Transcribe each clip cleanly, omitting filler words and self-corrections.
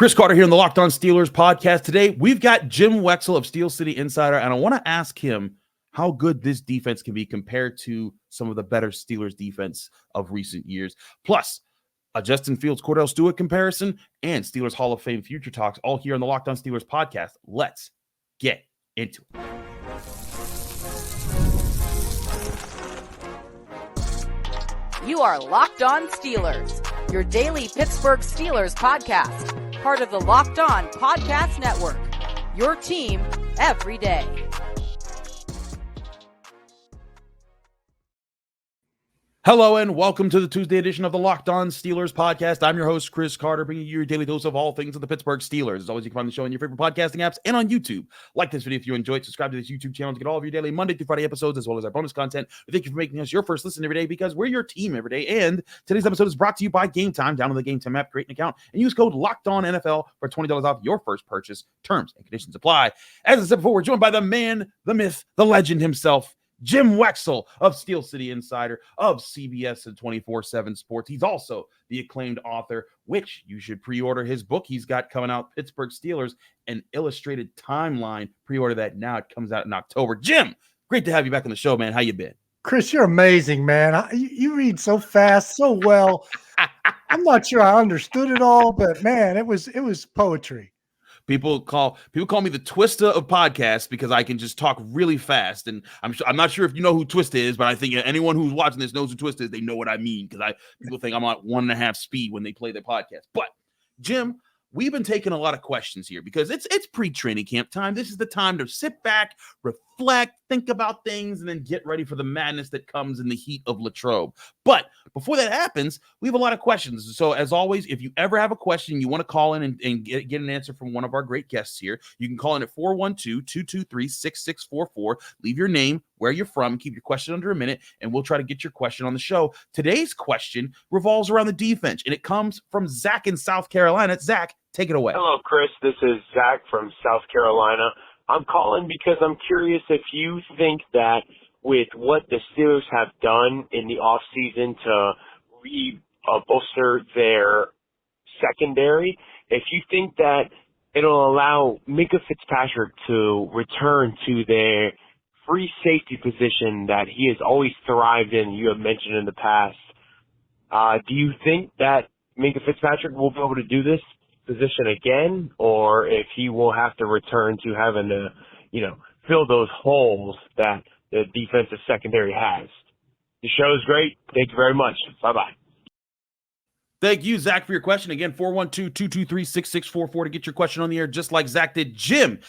Chris Carter here on the Locked On Steelers podcast. Today, we've got Jim Wexell of Steel City Insider, and I want to ask him how good this defense can be compared to some of the better Steelers defense of recent years. Plus, a Justin Fields-Kordell Stewart comparison and Steelers Hall of Fame future talks, all here on the Locked On Steelers podcast. Let's get into it. You are Locked On Steelers, your daily Pittsburgh Steelers podcast. Part of the Locked On Podcast Network, your team every day. Hello and welcome to the Tuesday edition of the Locked On Steelers podcast. I'm your host, Chris Carter, bringing you your daily dose of all things of the Pittsburgh Steelers. As always, you can find the show on your favorite podcasting apps and on YouTube. Like this video if you enjoyed. Subscribe to this YouTube channel to get all of your daily Monday through Friday episodes, as well as our bonus content. We thank you for making us your first listen every day because we're your team every day. And today's episode is brought to you by Game Time. Download the Game Time app, create an account, and use code LOCKEDONNFL for $20 off your first purchase. Terms and conditions apply. As I said before, we're joined by the man, the myth, the legend himself, Jim Wexell of Steel City Insider, of CBS and 24/7 Sports. He's also the acclaimed author, which you should pre-order his book he's got coming out, Pittsburgh Steelers, an illustrated timeline. Pre-order that now. It comes out in October. Jim, great to have you back on the show, man. How you been? Chris, you're amazing, man. You read so fast, so well. I'm not sure I understood it all, but man, it was poetry. People call me the Twista of podcasts because I can just talk really fast. And I'm not sure if you know who Twista is, but I think anyone who's watching this knows who Twista is. They know what I mean because people think I'm at 1.5 speed when they play their podcast. But Jim, we've been taking a lot of questions here because it's pre-training camp time. This is the time to sit back, reflect, think about things, and then get ready for the madness that comes in the heat of Latrobe. But before that happens, we have a lot of questions. So as always, if you ever have a question, you want to call in and get an answer from one of our great guests here, you can call in at 412-223-6644. Leave your name, where you're from, keep your question under a minute, and we'll try to get your question on the show. Today's question revolves around the defense, and it comes from Zach in South Carolina. Zach, take it away. Hello, Chris. This is Zach from South Carolina. I'm calling because I'm curious if you think that with what the Steelers have done in the offseason to bolster their secondary, if you think that it'll allow Minkah Fitzpatrick to return to their free safety position that he has always thrived in, you have mentioned in the past. Do you think that Minkah Fitzpatrick will be able to do this position again, or if he will have to return to having to, fill those holes that the defensive secondary has? The show is great. Thank you very much. Bye-bye. Thank you, Zach, for your question. Again, 412-223-6644 to get your question on the air, just like Zach did. Jim,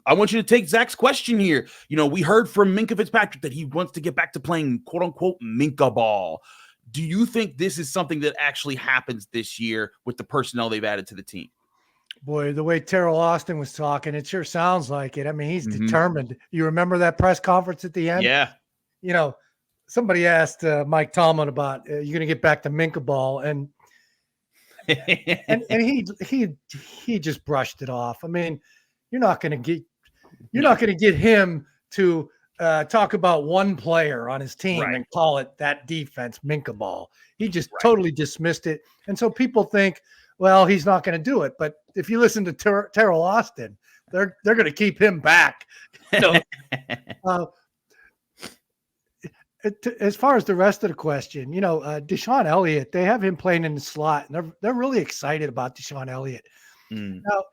I want you to take Zach's question here. We heard from Minkah Fitzpatrick that he wants to get back to playing quote-unquote Minkah ball. Do you think this is something that actually happens this year with the personnel they've added to the team? Boy, the way Terrell Austin was talking, it sure sounds like it. I mean, he's determined. You remember that press conference at the end? Yeah. Somebody asked Mike Tomlin about, you're going to get back to Minkah ball. And he just brushed it off. I mean, you're not going to get him to talk about one player on his team and call it that defense Minkah ball. He just totally dismissed it. And so people think, well, he's not going to do it. But if you listen to Terrell Austin, they're going to keep him back. As far as the rest of the question, DeShawn Elliott, they have him playing in the slot, and they're really excited about DeShawn Elliott. Now,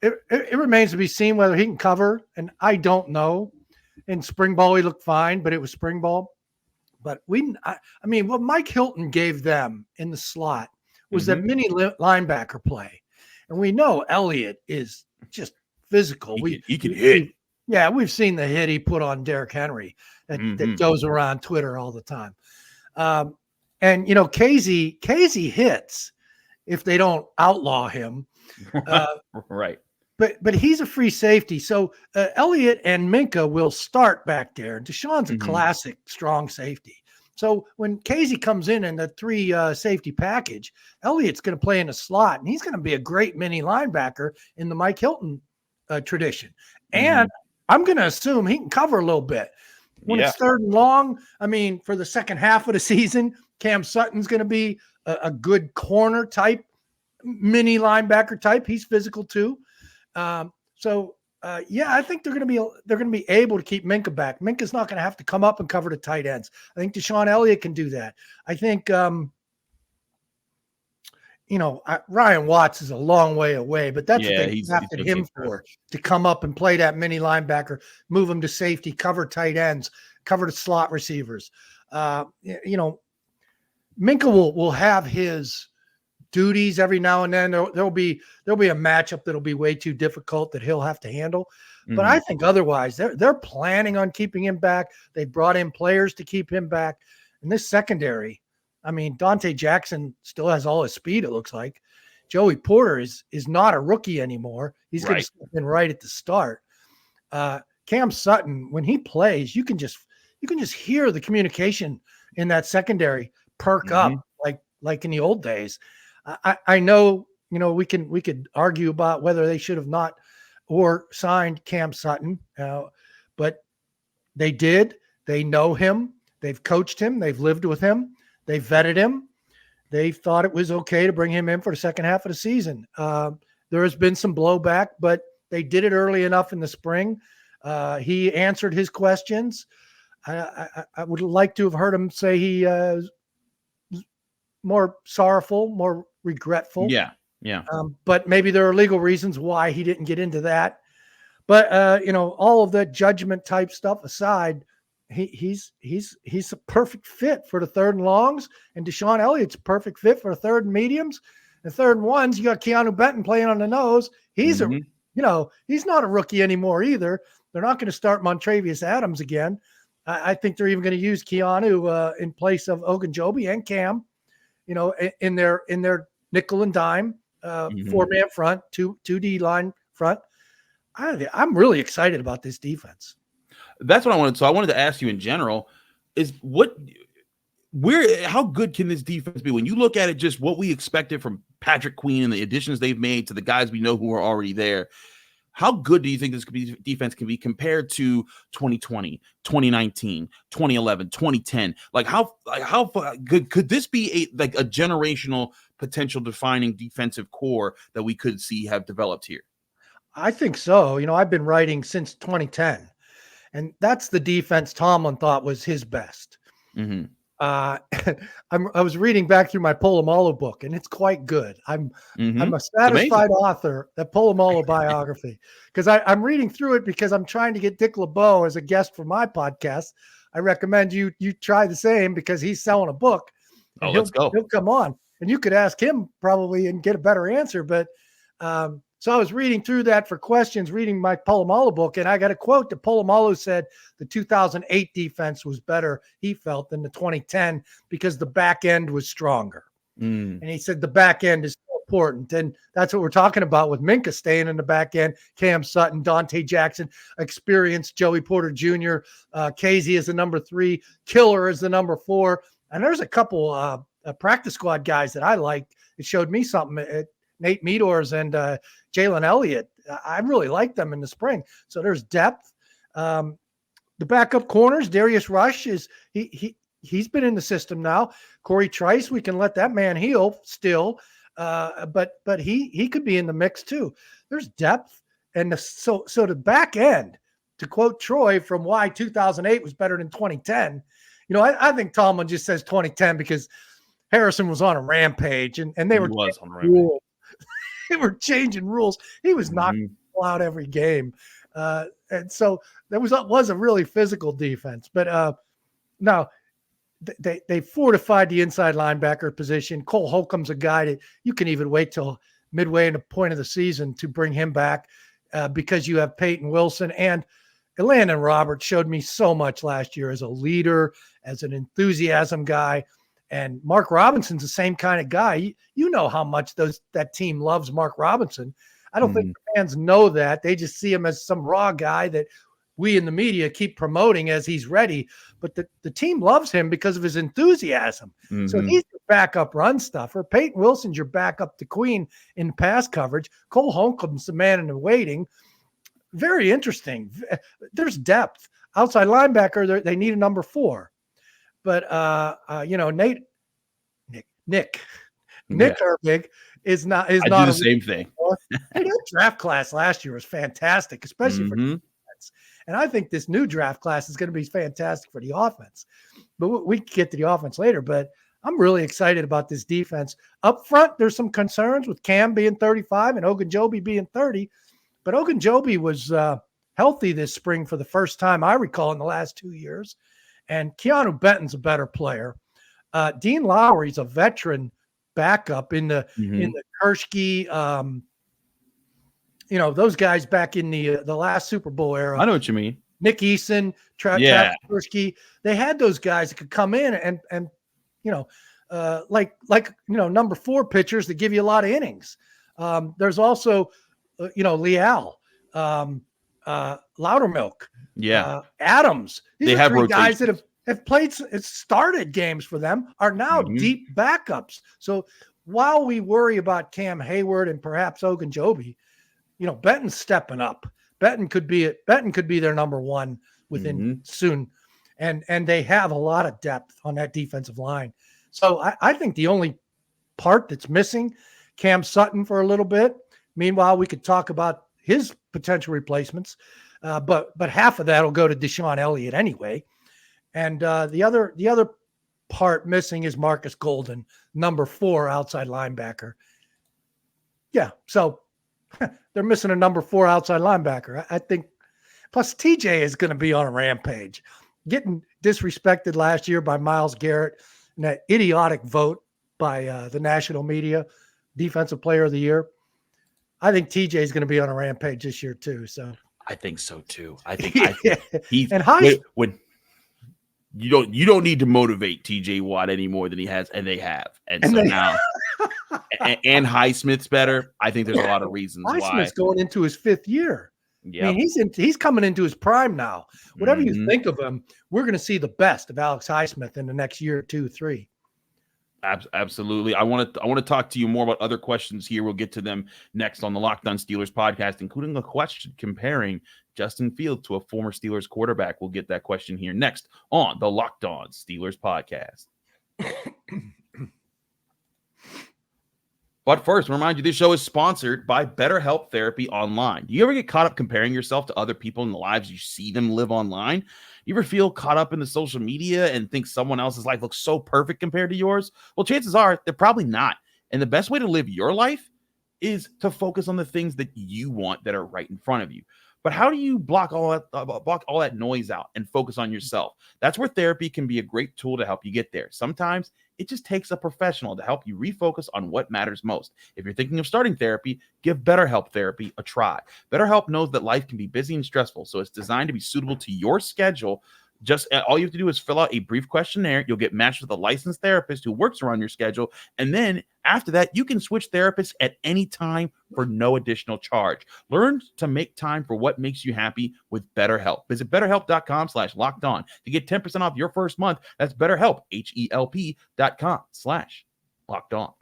it remains to be seen whether he can cover, and I don't know. In spring ball, he looked fine, but it was spring ball. But what Mike Hilton gave them in the slot was that mini linebacker play. And we know Elliott is just physical. He can hit. We've seen the hit he put on Derrick Henry that goes around Twitter all the time. Casey hits if they don't outlaw him. Right. But he's a free safety. So Elliott and Minkah will start back there. DeShawn's a classic strong safety. So when Casey comes in the three safety package, Elliott's going to play in a slot, and he's going to be a great mini linebacker in the Mike Hilton tradition. And I'm going to assume he can cover a little bit. When it's third and long, for the second half of the season, Cam Sutton's going to be a good corner type mini linebacker type. He's physical too. I think they're going to be able to keep Minkah back. Minkah's not going to have to come up and cover the tight ends. I think DeShawn Elliott can do that. I think Ryan Watts is a long way away, but that's what they drafted him for, to come up and play that mini linebacker, move him to safety, cover tight ends, cover the slot receivers. Minkah will have his duties every now and then. There'll be a matchup that'll be way too difficult that he'll have to handle. But I think otherwise they're planning on keeping him back. They brought in players to keep him back. And this secondary, I mean, Dante Jackson still has all his speed, it looks like. Joey Porter is not a rookie anymore. He's going to step in right at the start. Cam Sutton, when he plays, you can just hear the communication in that secondary perk up like in the old days. I know, we could argue about whether they should have not or signed Cam Sutton, but they did. They know him. They've coached him. They've lived with him. They vetted him. They thought it was okay to bring him in for the second half of the season. There has been some blowback, but they did it early enough in the spring. He answered his questions. I would like to have heard him say he is more sorrowful, more regretful. Yeah. But maybe there are legal reasons why he didn't get into that. But all of that judgment type stuff aside, he's a perfect fit for the third and longs, and DeShawn Elliott's a perfect fit for third and mediums. And third and ones, you got Keanu Benton playing on the nose. He's he's not a rookie anymore either. They're not going to start Montravius Adams again. I think they're even going to use Keanu in place of Ogunjobi and Cam, in their nickel and dime, 4-man front, 2D line front. I'm really excited about this defense. That's what I wanted. So I wanted to ask you in general is how good can this defense be? When you look at it, just what we expected from Patrick Queen and the additions they've made to the guys we know who are already there. How good do you think this defense can be compared to 2020, 2019, 2011, 2010? How good could this be a generational potential defining defensive core that we could see have developed here? I think so. I've been writing since 2010, and that's the defense Tomlin thought was his best. I was reading back through my Polamalu book, and it's quite good. I'm a satisfied author, that Polamalu biography, because I'm reading through it because I'm trying to get Dick LeBeau as a guest for my podcast. I recommend you try the same because he's selling a book. Let's go. He'll come on, and you could ask him probably and get a better answer. But so I was reading through that for questions, reading my Polamalu book, and I got a quote that Polamalu said the 2008 defense was better, he felt, than the 2010 because the back end was stronger. And he said the back end is so important, and that's what we're talking about with Minkah staying in the back end, Cam Sutton, Dante Jackson, experienced Joey Porter Jr., Casey is the number 3, Killer is the number 4, and there's a couple practice squad guys that I liked. It showed me something. Nate Meadors and Jalen Elliott. I really like them in the spring. So there's depth. The backup corners, Darius Rush he's been in the system now. Corey Trice, we can let that man heal still, but he could be in the mix too. There's depth, and so the back end, to quote Troy from why 2008 was better than 2010. I think Tomlin just says 2010 because Harrison was on a rampage, and they were on a rampage. They were changing rules. He was knocking people out every game. And so that was a really physical defense. But now they fortified the inside linebacker position. Cole Holcomb's a guy that you can even wait till midway in the point of the season to bring him back because you have Peyton Wilson. And Landon Roberts showed me so much last year as a leader, as an enthusiasm guy. And Mark Robinson's the same kind of guy. You know how much that team loves Mark Robinson. I don't think the fans know that. They just see him as some raw guy that we in the media keep promoting as he's ready. But the team loves him because of his enthusiasm. So he's your backup run stuffer. Peyton Wilson's your backup to Queen in pass coverage. Cole Holcomb's the man in the waiting. Very interesting. There's depth. Outside linebacker, they need a number 4. But Nick Herbig is not I not do a the same thing. Hey, that draft class last year was fantastic, especially for the defense. And I think this new draft class is going to be fantastic for the offense. But we can get to the offense later. But I'm really excited about this defense. Up front, there's some concerns with Cam being 35 and Ogunjobi being 30. But Ogunjobi was healthy this spring for the first time I recall in the last 2 years. And Keanu Benton's a better player. Dean Lowry's a veteran backup in the Kershke, those guys back in the last Super Bowl era. I know what you mean. Nick Eason, Travis Kershke. They had those guys that could come in and number 4 pitchers that give you a lot of innings. There's also, Leal, Loudermilk, Adams. These are 3 guys that have played, started games for them, are now deep backups. So while we worry about Cam Hayward and perhaps Ogunjobi, Benton's stepping up. Benton could be their number 1 within soon. And they have a lot of depth on that defensive line. So I think the only part that's missing, Cam Sutton for a little bit. Meanwhile, we could talk about his potential replacements. But half of that will go to DeShawn Elliott anyway. And the other part missing is Marcus Golden, number 4 outside linebacker. Yeah, so they're missing a number 4 outside linebacker. I think. Plus, TJ is going to be on a rampage, getting disrespected last year by Myles Garrett and that idiotic vote by the national media, Defensive Player of the Year. I think TJ is going to be on a rampage this year too. So I think so too. I think he's and high. When you don't need to motivate TJ Watt any more than he has, and they have. And so now and Highsmith's better. I think there's a lot of reasons why. Highsmith's going into his 5th year. Yeah, I mean, he's coming into his prime now. Whatever you think of him, we're going to see the best of Alex Highsmith in the next year, 2, 3. Absolutely. I want to talk to you more about other questions here. We'll get to them next on the Locked On Steelers podcast, including a question comparing Justin Fields to a former Steelers quarterback. We'll get that question here next on the Locked On Steelers podcast. But first, remind you, this show is sponsored by BetterHelp Therapy Online. Do you ever get caught up comparing yourself to other people in the lives you see them live online? You ever feel caught up in the social media and think someone else's life looks so perfect compared to yours? Well, chances are they're probably not. And the best way to live your life is to focus on the things that you want that are right in front of you. But how do you block all that noise out and focus on yourself? That's where therapy can be a great tool to help you get there. Sometimes it just takes a professional to help you refocus on what matters most. If you're thinking of starting therapy, give BetterHelp Therapy a try. BetterHelp knows that life can be busy and stressful, so it's designed to be suitable to your schedule. Just all you have to do is fill out a brief questionnaire. You'll get matched with a licensed therapist who works around your schedule. And then after that, you can switch therapists at any time for no additional charge. Learn to make time for what makes you happy with BetterHelp. Visit BetterHelp.com/lockedon to get 10% off your first month. That's BetterHelp, HELP.com/lockedon.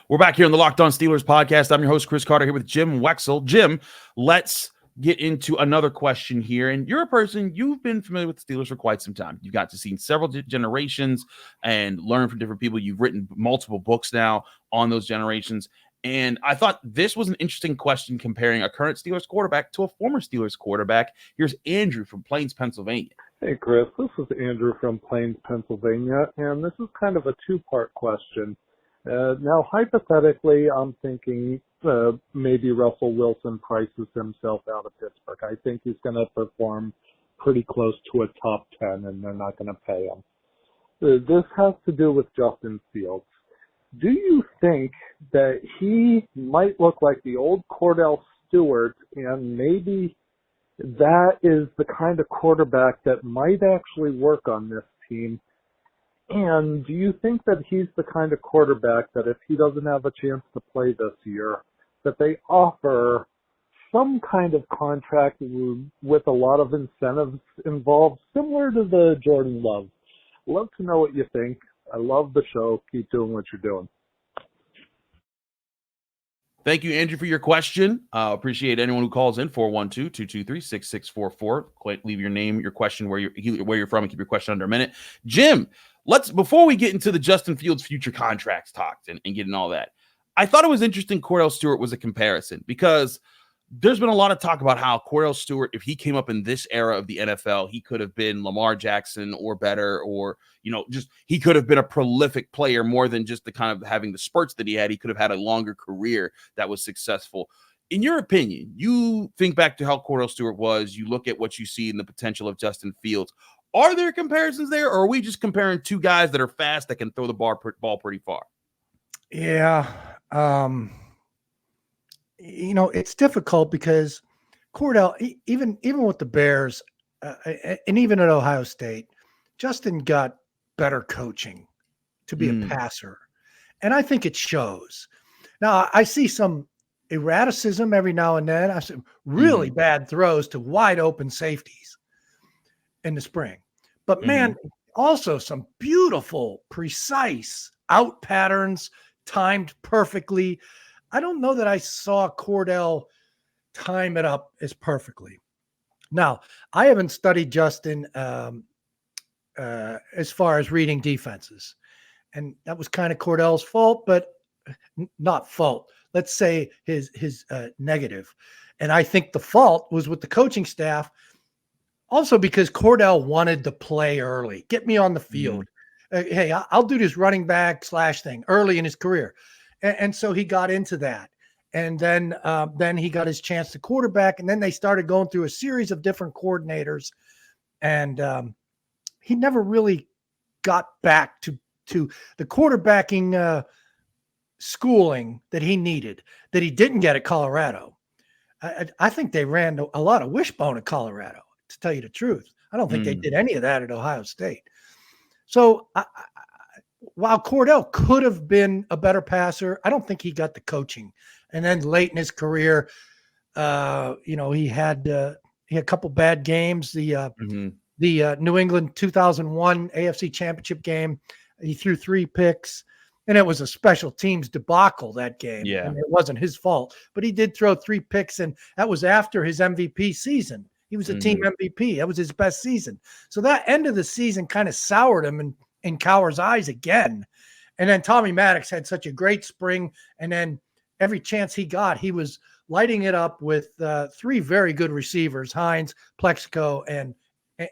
We're back here on the Locked On Steelers podcast. I'm your host, Chris Carter, here with Jim Wexell. Jim, let's get into another question here. And you're a person, you've been familiar with the Steelers for quite some time. You've got to see several generations and learn from different people. You've written multiple books now on those generations. And I thought this was an interesting question comparing a current Steelers quarterback to a former Steelers quarterback. Here's Andrew from Plains, Pennsylvania. Hey, Chris. This is Andrew from Plains, Pennsylvania. And this is kind of a 2-part question. Now, hypothetically, I'm thinking maybe Russell Wilson prices himself out of Pittsburgh. I think he's going to perform pretty close to a top 10, and they're not going to pay him. This has to do with Justin Fields. Do you think that he might look like the old Kordell Stewart, and maybe that is the kind of quarterback that might actually work on this team? And do you think that he's the kind of quarterback that if he doesn't have a chance to play this year, that they offer some kind of contract with a lot of incentives involved, similar to the Jordan Love? Love to know what you think. I love the show. Keep doing what you're doing. Thank you, Andrew, for your question. Appreciate anyone who calls in, 412-223-6644. Leave your name, your question, where you're from, and keep your question under a minute. Jim, before we get into the Justin Fields future contracts talked and getting all that, I thought it was interesting Kordell Stewart was a comparison, because there's been a lot of talk about how Kordell Stewart, if he came up in this era of the NFL, he could have been Lamar Jackson or better, or, just he could have been a prolific player more than just the kind of having the spurts that he had. He could have had a longer career that was successful. In your opinion, you think back to how Kordell Stewart was, you look at what you see in the potential of Justin Fields. Are there comparisons there, or are we just comparing two guys that are fast that can throw the ball pretty far? Yeah. It's difficult because Kordell, even with the Bears, and even at Ohio State, Justin got better coaching to be a passer. And I think it shows. Now, I see some erraticism every now and then. I see really bad throws to wide open safeties in the spring. But, man, also some beautiful, precise out patterns, timed perfectly. I don't know that I saw Kordell time it up as perfectly. Now, I haven't studied Justin as far as reading defenses, and that was kind of Cordell's fault, but not fault. Let's say his negative. And I think the fault was with the coaching staff, also because Kordell wanted to play early. Get me on the field. Hey, I'll do this running back / thing early in his career. And so he got into that. And then he got his chance to quarterback. And then they started going through a series of different coordinators. And he never really got back to the quarterbacking schooling that he needed, that he didn't get at Colorado. I think they ran a lot of wishbone at Colorado, to tell you the truth. I don't think they did any of that at Ohio State. So while Kordell could have been a better passer, I don't think he got the coaching. And then late in his career, he had a couple bad games. The New England 2001 AFC Championship game, he threw 3 picks, and it was a special teams debacle that game. Yeah, and it wasn't his fault, but he did throw 3 picks, and that was after his MVP season. He was a team MVP. That was his best season. So that end of the season kind of soured him in Cowher's eyes again. And then Tommy Maddox had such a great spring. And then every chance he got, he was lighting it up with 3 very good receivers, Hines, Plexico, and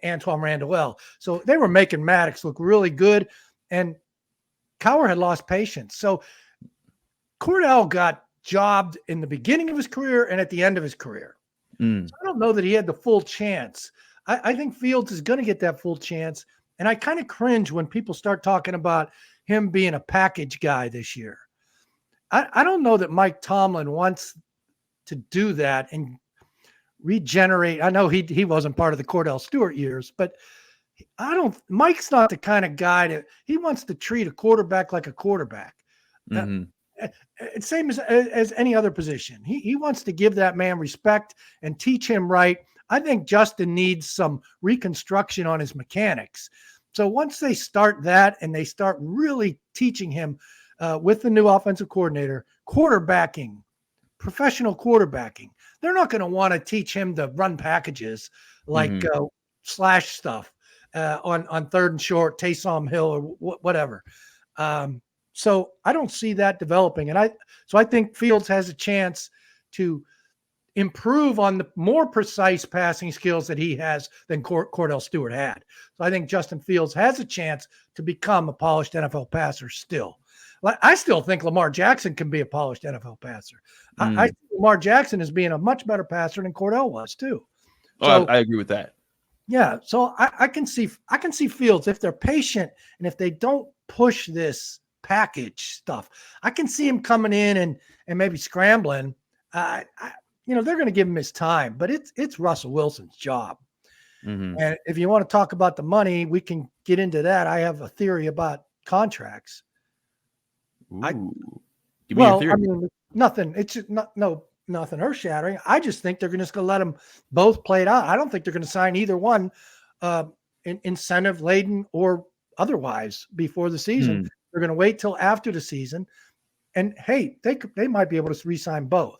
Antoine Randall. So they were making Maddox look really good. And Cowher had lost patience. So Kordell got jobbed in the beginning of his career and at the end of his career. So I don't know that he had the full chance. I think Fields is going to get that full chance. And I kind of cringe when people start talking about him being a package guy this year. I don't know that Mike Tomlin wants to do that and regenerate. I know he wasn't part of the Kordell Stewart years, but Mike's not the kind of guy that he wants to treat a quarterback like a quarterback. It's same as any other position. He wants to give that man respect and teach him right. I think Justin needs some reconstruction on his mechanics. So once they start that and they start really teaching him with the new offensive coordinator, quarterbacking, professional quarterbacking, they're not going to want to teach him to run packages like slash stuff on 3rd and short, Taysom Hill or whatever. So I don't see that developing. And I think Fields has a chance to improve on the more precise passing skills that he has than Kordell Stewart had. So I think Justin Fields has a chance to become a polished NFL passer still. I still think Lamar Jackson can be a polished NFL passer. I see Lamar Jackson as being a much better passer than Kordell was too. So, I agree with that. Yeah. So I can see Fields, if they're patient and if they don't push this package stuff, I can see him coming in and maybe scrambling. They're going to give him his time, but it's Russell Wilson's job. And if you want to talk about the money, we can get into that. I have a theory about contracts. Give me your theory. I mean, nothing. It's just nothing earth shattering. I just think they're just going to let them both play it out. I don't think they're going to sign either one incentive laden or otherwise before the season. They're going to wait till after the season. And hey, they might be able to re-sign both.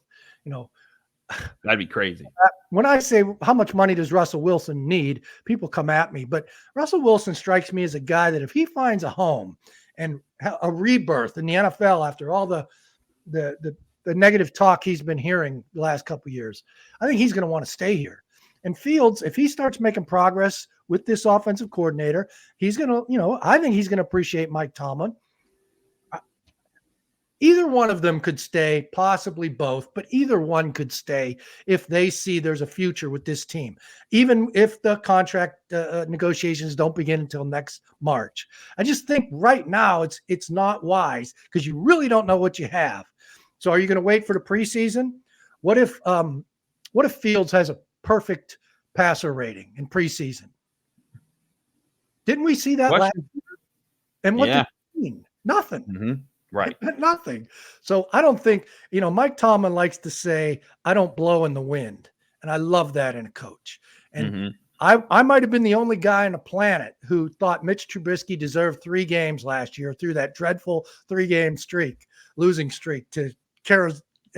That'd be crazy. When I say how much money does Russell Wilson need, people come at me. But Russell Wilson strikes me as a guy that if he finds a home and a rebirth in the NFL after all the negative talk he's been hearing the last couple of years, I think he's going to want to stay here. And Fields, if he starts making progress with this offensive coordinator, he's going to, I think he's going to appreciate Mike Tomlin. Either one of them could stay, possibly both, but either one could stay if they see there's a future with this team, even if the contract negotiations don't begin until next March. I just think right now it's not wise because you really don't know what you have. So are you going to wait for the preseason? What if Fields has a perfect passer rating in preseason? Didn't we see that last year? And what did it mean? Nothing. Mm-hmm. Right. Nothing. So I don't think, Mike Tomlin likes to say, I don't blow in the wind. And I love that in a coach. And I might have been the only guy on the planet who thought Mitch Trubisky deserved 3 games last year through that dreadful 3-game losing streak to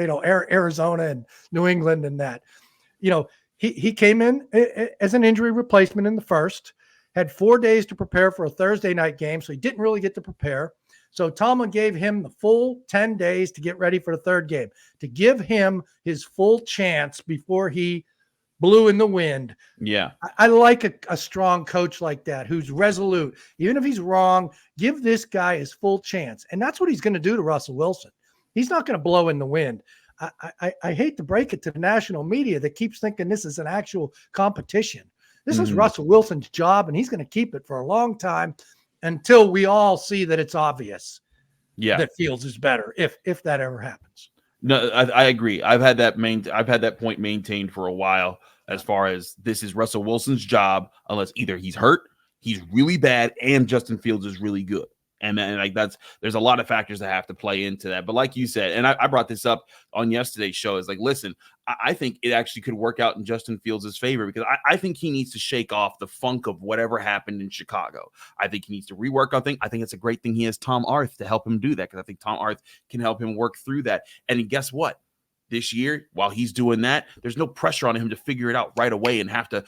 Arizona and New England and that. He came in as an injury replacement in the first, had 4 days to prepare for a Thursday night game, so he didn't really get to prepare. So Tomlin gave him the full 10 days to get ready for the third game, to give him his full chance before he blew in the wind. Yeah. I like a strong coach like that who's resolute. Even if he's wrong, give this guy his full chance. And that's what he's going to do to Russell Wilson. He's not going to blow in the wind. I hate to break it to the national media that keeps thinking this is an actual competition. This is Russell Wilson's job, and he's going to keep it for a long time until we all see that it's obvious that Fields is better, if that ever happens. No, I agree. I've had that point maintained for a while as far as this is Russell Wilson's job, unless either he's hurt, he's really bad, and Justin Fields is really good. And then there's a lot of factors that have to play into that. But like you said, and I brought this up on yesterday's show, is listen, I think it actually could work out in Justin Fields' favor because I think he needs to shake off the funk of whatever happened in Chicago. I think he needs to rework on things. I think it's a great thing he has Tom Arth to help him do that because I think Tom Arth can help him work through that. And guess what? This year, while he's doing that, there's no pressure on him to figure it out right away and have to,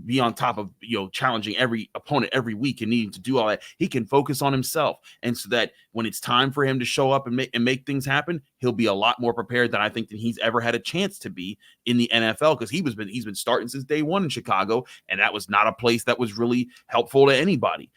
be on top of, challenging every opponent every week and needing to do all that. He can focus on himself. And so that when it's time for him to show up and make things happen, he'll be a lot more prepared than I think than he's ever had a chance to be in the NFL because he's been starting since day one in Chicago, and that was not a place that was really helpful to anybody.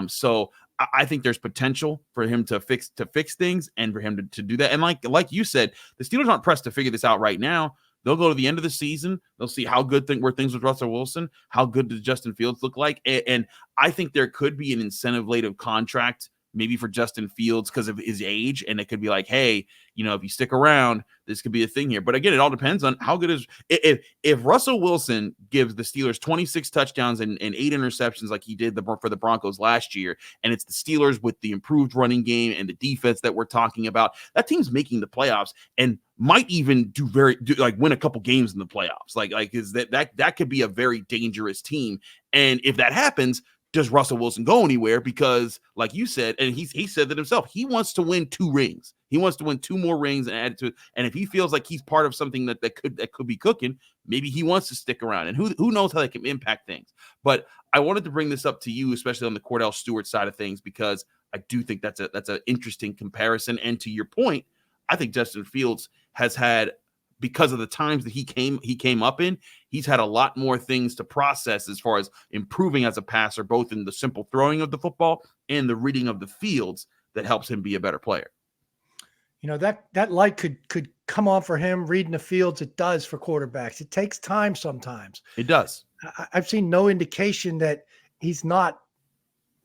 So I think there's potential for him to fix things and for him to do that. And like you said, the Steelers aren't pressed to figure this out right now. They'll go to the end of the season. They'll see how good were things with Russell Wilson. How good does Justin Fields look like? And I think there could be an incentive-laden contract maybe for Justin Fields because of his age. And it could be like, hey, if you stick around, this could be a thing here. But again, it all depends on how good is if Russell Wilson gives the Steelers 26 touchdowns and 8 interceptions like he did for the Broncos last year, and it's the Steelers with the improved running game and the defense that we're talking about, that team's making the playoffs and might even win a couple games in the playoffs. Is that could be a very dangerous team. And if that happens, does Russell Wilson go anywhere? Because like you said, and he said that himself, he wants to win 2 rings. He wants to win 2 more rings and add it to it. And if he feels like he's part of something that could be cooking, maybe he wants to stick around. And who knows how that can impact things. But I wanted to bring this up to you, especially on the Kordell Stewart side of things, because I do think that's an interesting comparison. And to your point, I think Justin Fields has had, because of the times that he came up in, he's had a lot more things to process as far as improving as a passer, both in the simple throwing of the football and the reading of the fields that helps him be a better player. That light could come on for him reading the fields. It does for quarterbacks. It takes time sometimes. It does. I've seen no indication that he's not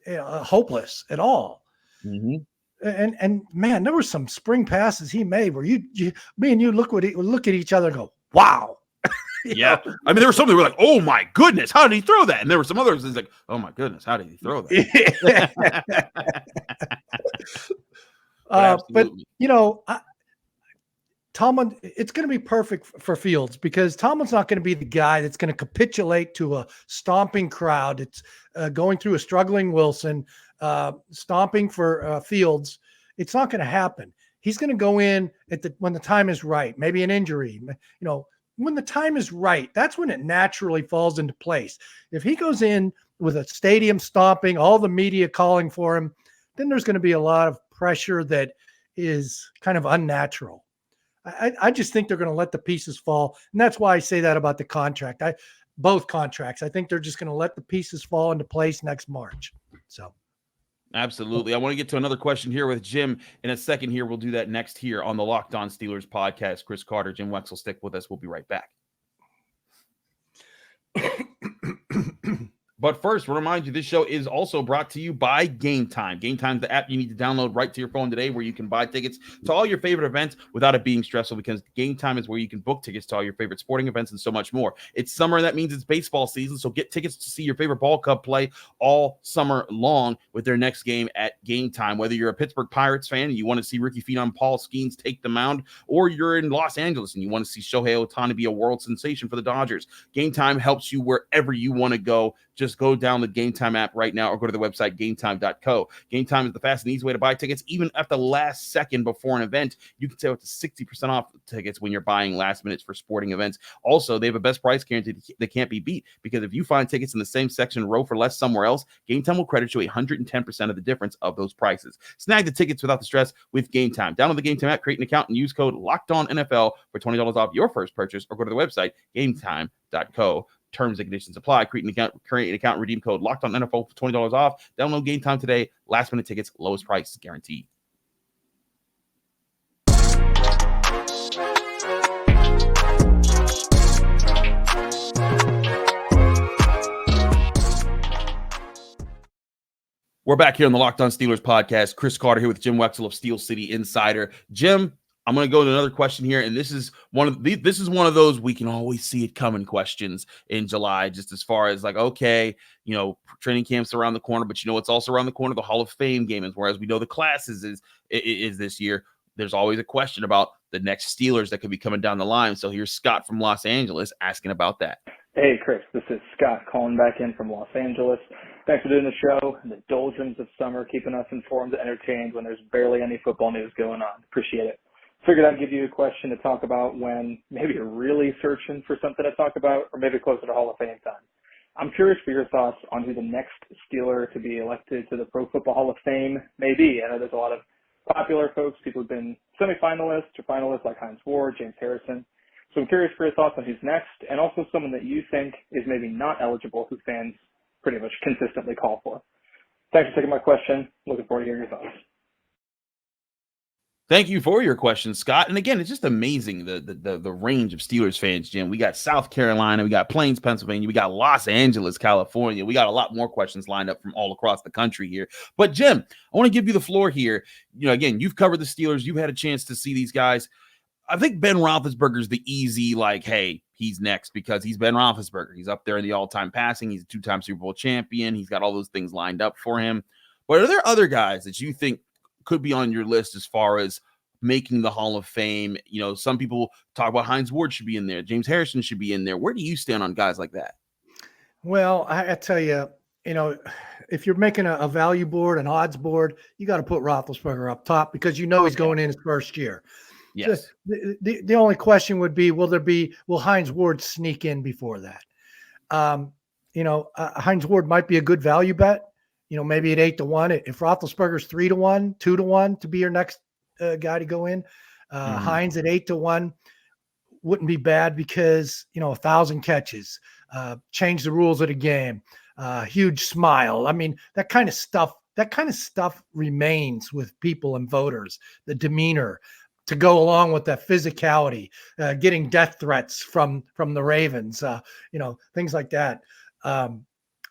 hopeless at all. Mm-hmm. And man, there were some spring passes he made where me and you look at each other and go, wow. Yeah. I mean, there were some that were like, oh my goodness, how did he throw that? And there were some others that's like, oh my goodness, how did he throw that? But Tomlin, it's going to be perfect for Fields because Tomlin's not going to be the guy that's going to capitulate to a stomping crowd. It's going through a struggling Wilson, stomping for Fields. It's not going to happen. He's going to go in when the time is right, maybe an injury, when the time is right, that's when it naturally falls into place. If he goes in with a stadium stomping, all the media calling for him, then there's going to be a lot of pressure that is kind of unnatural. I just think they're going to let the pieces fall. And that's why I say that about the contract. Both contracts. I think they're just going to let the pieces fall into place next March. So. Absolutely. I want to get to another question here with Jim in a second here. We'll do that next here on the Locked On Steelers podcast. Chris Carter, Jim Wexell, stick with us. We'll be right back. But first, we'll remind you, this show is also brought to you by Game Time. Game Time is the app you need to download right to your phone today, where you can buy tickets to all your favorite events without it being stressful, because Game Time is where you can book tickets to all your favorite sporting events and so much more. It's summer, and that means it's baseball season, so get tickets to see your favorite ball club play all summer long with their next game at Game Time. Whether you're a Pittsburgh Pirates fan and you want to see Ricky Phenom Paul Skeens take the mound, or you're in Los Angeles and you want to see Shohei Ohtani be a world sensation for the Dodgers, Game Time helps you wherever you want to go. Just go down the Game Time app right now or go to the website gametime.co. Game Time is the fast and easy way to buy tickets. Even at the last second before an event, you can save up to 60% off tickets when you're buying last minutes for sporting events. Also, they have a best price guarantee that can't be beat, because if you find tickets in the same section row for less somewhere else, Game Time will credit you 110% of the difference of those prices. Snag the tickets without the stress with Game Time. Download the Game Time app, create an account, and use code LOCKEDONNFL for $20 off your first purchase, or go to the website gametime.co. Terms and conditions apply. Create an account, redeem code Locked On NFL for $20 off. Download Game Time today. Last minute tickets, lowest price guaranteed. We're back here on the Locked On Steelers podcast. Chris Carter here with Jim Wexell of Steel City Insider. Jim, I'm going to go to another question here, and this is one of those we can always see it coming questions in July, just as far as like, okay, training camp's around the corner, but what's also around the corner? The Hall of Fame game. And whereas we know the classes is this year, there's always a question about the next Steelers that could be coming down the line. So here's Scott from Los Angeles asking about that. Hey, Chris, this is Scott calling back in from Los Angeles. Thanks for doing the show. The doldrums of summer, keeping us informed and entertained when there's barely any football news going on. Appreciate it. Figured I'd give you a question to talk about when maybe you're really searching for something to talk about, or maybe closer to Hall of Fame time. I'm curious for your thoughts on who the next Steeler to be elected to the Pro Football Hall of Fame may be. I know there's a lot of popular folks, people who've been semifinalists or finalists like Hines Ward, James Harrison. So I'm curious for your thoughts on who's next, and also someone that you think is maybe not eligible, who fans pretty much consistently call for. Thanks for taking my question. Looking forward to hearing your thoughts. Thank you for your question, Scott. And again, it's just amazing the range of Steelers fans, Jim. We got South Carolina, we got Plains, Pennsylvania, we got Los Angeles, California. We got a lot more questions lined up from all across the country here. But Jim, I want to give you the floor here. Again, you've covered the Steelers. You've had a chance to see these guys. I think Ben Roethlisberger's the easy, hey, he's next because he's Ben Roethlisberger. He's up there in the all-time passing. He's a two-time Super Bowl champion. He's got all those things lined up for him. But are there other guys that you think could be on your list as far as making the Hall of Fame? Some people talk about Hines Ward should be in there. James Harrison should be in there. Where do you stand on guys like that? Well, I tell you, if you're making a value board, an odds board, you got to put Roethlisberger up top because he's going in his first year. Yes. So the only question would be, will Hines Ward sneak in before that? Hines Ward might be a good value bet, maybe at 8-1. If Roethlisberger's 3-1, 2-1 to be your next guy to go in, Hines at 8-1 wouldn't be bad because 1,000 catches, change the rules of the game, huge smile. I mean, that kind of stuff remains with people and voters. The demeanor to go along with that physicality, getting death threats from the Ravens, things like that.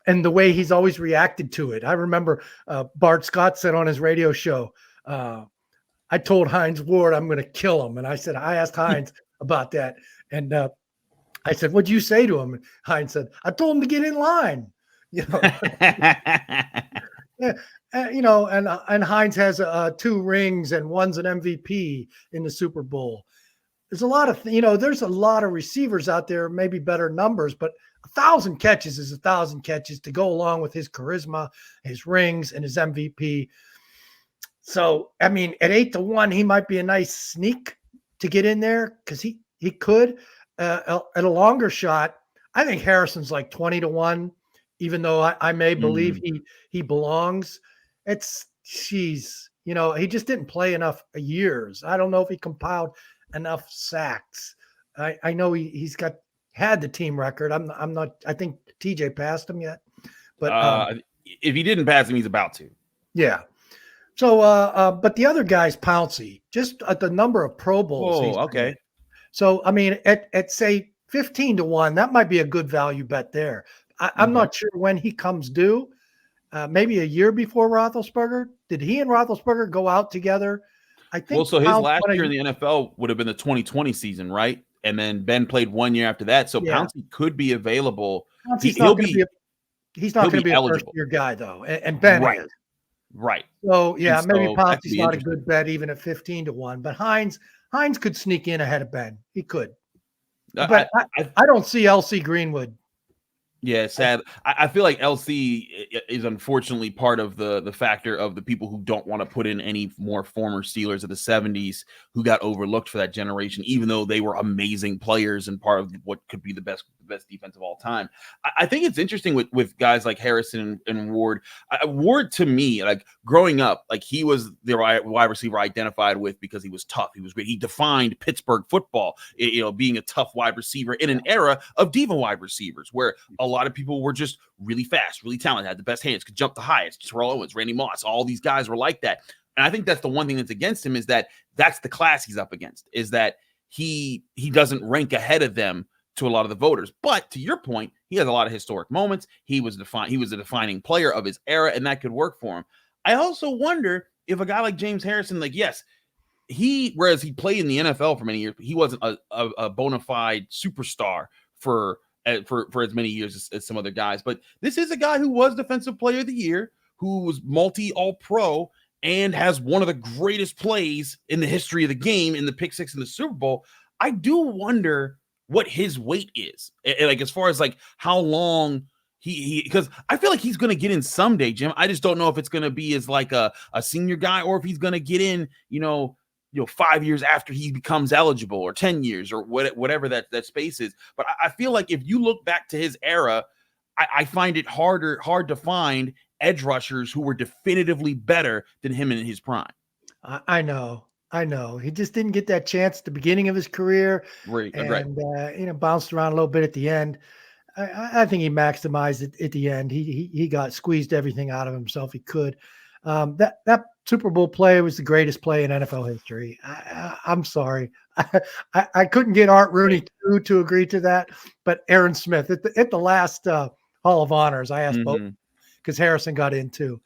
And the way he's always reacted to it. I remember Bart Scott said on his radio show, I told Hines Ward I'm going to kill him. And I asked Hines about that. And I said, what'd you say to him? And Hines said, I told him to get in line. Yeah. And Hines has 2 rings and one's an MVP in the Super Bowl. There's a lot of, there's a lot of receivers out there, maybe better numbers, but 1,000 catches is 1,000 catches to go along with his charisma, his rings, and his MVP. So, I mean, at 8-1, he might be a nice sneak to get in there because he could. At a longer shot, I think Harrison's like 20-1, even though I may believe he belongs. He just didn't play enough years. I don't know if he compiled enough sacks. I know he's had the team record. I'm not. I think TJ passed him yet, but if he didn't pass him, he's about to. Yeah. So, but the other guy's Pouncey. Just at the number of Pro Bowls. Oh, okay. So, I mean, at say 15-1, that might be a good value bet there. I'm not sure when he comes due. Maybe a year before Roethlisberger. Did he and Roethlisberger go out together? I think. Well, so his last year in the NFL would have been the 2020 season, right? And then Ben played 1 year after that. So Pouncey could be available. He's not going to be a first-year guy, though. And Ben is. Right. So, yeah, maybe Pouncey's not a good bet even at 15-1. But Hines could sneak in ahead of Ben. He could. But I don't see LC Greenwood. Yeah, sad. I feel like LC is unfortunately part of the factor of the people who don't want to put in any more former Steelers of the 70s who got overlooked for that generation, even though they were amazing players and part of what could be the best defense of all time. I think it's interesting with guys like Harrison and Ward. Ward, to me, like growing up, like he was the wide receiver I identified with because he was tough. He was great. He defined Pittsburgh football, being a tough wide receiver in an era of diva wide receivers where a lot of people were just really fast, really talented, had the best hands, could jump the highest. Terrell Owens, Randy Moss, all these guys were like that. And I think that's the one thing that's against him is that's the class he's up against, is that he doesn't rank ahead of them to a lot of the voters. But to your point, he has a lot of historic moments. He was a defining player of his era, and that could work for him. I also wonder if a guy like James Harrison, like, yes, whereas he played in the NFL for many years, he wasn't a bona fide superstar for as many years as some other guys. But this is a guy who was Defensive Player of the Year, who was All-Pro, and has one of the greatest plays in the history of the game in the pick six in the Super Bowl. I do wonder what his weight is, like as far as like how long he because I feel like he's going to get in someday, Jim. I just don't know if it's going to be as like a senior guy or if he's going to get in, 5 years after he becomes eligible or 10 years or whatever that space is. But I feel like if you look back to his era, I find it hard to find edge rushers who were definitively better than him in his prime. I know. He just didn't get that chance at the beginning of his career. Right. And bounced around a little bit at the end. I think he maximized it at the end. He got squeezed everything out of himself he could. That Super Bowl play was the greatest play in NFL history. I'm sorry. I couldn't get Art Rooney to agree to that, but Aaron Smith at the last Hall of Honors, I asked both because Harrison got in too.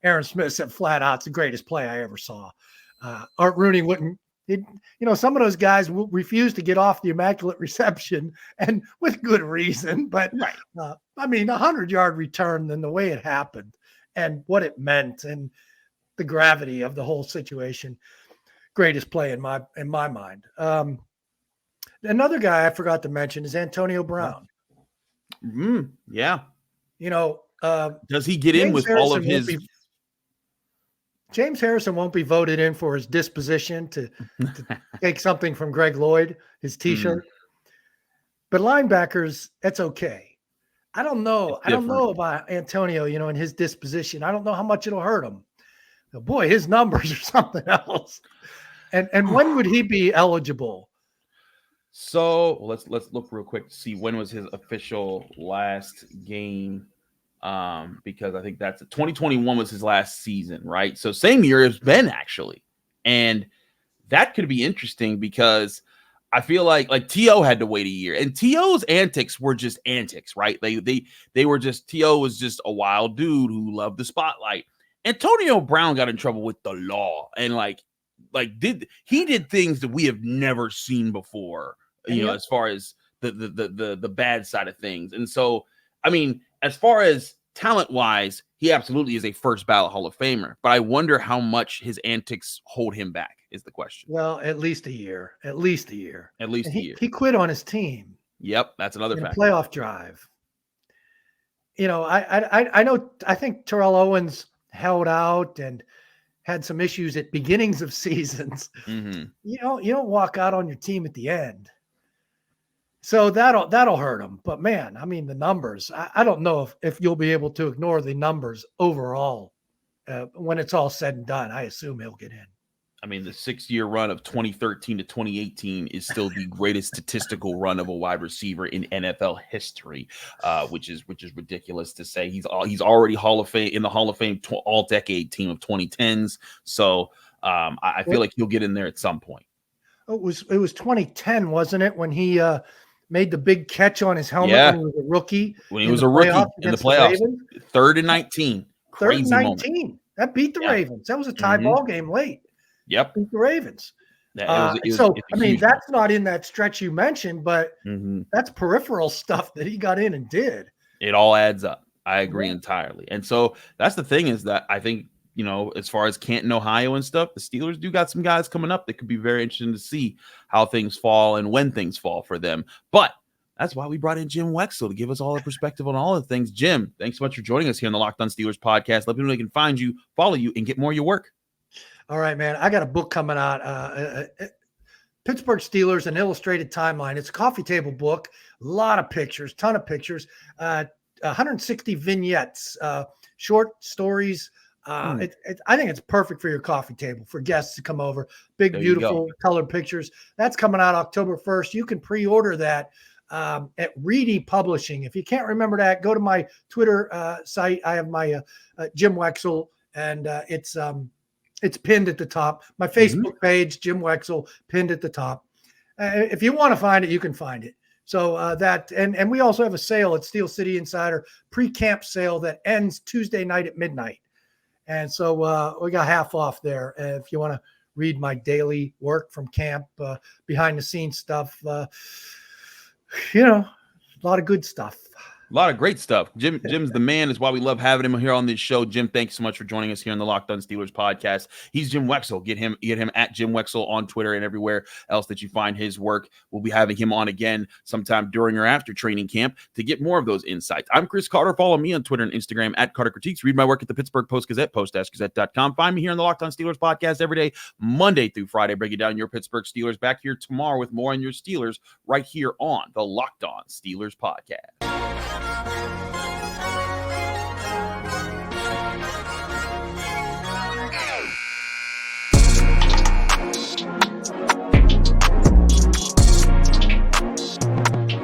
Aaron Smith said flat out, it's the greatest play I ever saw. Art Rooney wouldn't. Some of those guys refuse to get off the Immaculate Reception, and with good reason. But a 100-yard return and the way it happened and what it meant and the gravity of the whole situation, greatest play in my mind. Another guy I forgot to mention is Antonio Brown. Yeah. Does he get in with all of his? James Harrison won't be voted in for his disposition to take something from Greg Lloyd, his T-shirt. But linebackers, that's okay. I don't know. I don't know about Antonio, and his disposition. I don't know how much it'll hurt him. Boy, his numbers are something else. And when would he be eligible? So let's look real quick to see when was his official last game. Because I think that's 2021 was his last season, right? So same year as Ben, actually. And that could be interesting because I feel like T.O. had to wait a year, and T.O.'s antics were just antics, right? They were just, T.O. was just a wild dude who loved the spotlight. Antonio Brown got in trouble with the law and did things that we have never seen before, as far as the bad side of things. And so, as far as talent-wise, he absolutely is a first ballot Hall of Famer. But I wonder how much his antics hold him back is the question. Well, at least a year. He quit on his team. Yep, that's another factor. Playoff drive. I know. I think Terrell Owens held out and had some issues at beginnings of seasons. Mm-hmm. You don't walk out on your team at the end. So that'll hurt him. But man, I mean, the numbers, I don't know if you'll be able to ignore the numbers overall when it's all said and done. I assume he'll get in. I mean, the 6-year run of 2013 to 2018 is still the greatest statistical run of a wide receiver in NFL history, which is ridiculous to say. He's already in the Hall of Fame all decade team of 2010s. So I feel like he'll get in there at some point. It was 2010, wasn't it, when he made the big catch on his helmet when he was a rookie? When he was a rookie in the playoffs, 3rd and 19. Crazy 3rd and 19. Moment. That beat the Ravens. That was a tie ball game late. Yep. Beat the Ravens. That's not in that stretch you mentioned, but that's peripheral stuff that he got in and did. It all adds up. I agree entirely. And so that's the thing, is that I think, as far as Canton, Ohio and stuff, the Steelers do got some guys coming up that could be very interesting to see how things fall and when things fall for them. But that's why we brought in Jim Wexell to give us all the perspective on all the things. Jim, thanks so much for joining us here on the Locked On Steelers podcast. Let me know they can find you, follow you, and get more of your work. All right, man. I got a book coming out, Pittsburgh Steelers, an illustrated timeline. It's a coffee table book, a lot of pictures, ton of pictures, 160 vignettes, short stories. I think it's perfect for your coffee table, for guests to come over. Big, beautiful colored pictures. That's coming out October 1st. You can pre-order that at Reedy Publishing. If you can't remember that, go to my Twitter site. I have my Jim Wexell, and it's pinned at the top. My Facebook page, Jim Wexell, pinned at the top. If you want to find it, you can find it. So and we also have a sale at Steel City Insider, pre-camp sale that ends Tuesday night at midnight. And so we got half off there. If you want to read my daily work from camp, behind the scenes stuff, a lot of good stuff. A lot of great stuff. Jim's the man. Is why we love having him here on this show. Jim, thanks so much for joining us here on the Locked On Steelers podcast. He's Jim Wexell. Get him at Jim Wexell on Twitter and everywhere else that you find his work. We'll be having him on again sometime during or after training camp to get more of those insights. I'm Chris Carter. Follow me on Twitter and Instagram at Carter Critiques. Read my work at the Pittsburgh Post-Gazette, post-gazette.com. Find me here on the Locked On Steelers podcast every day, Monday through Friday, breaking down your Pittsburgh Steelers. Back here tomorrow with more on your Steelers right here on the Locked On Steelers podcast.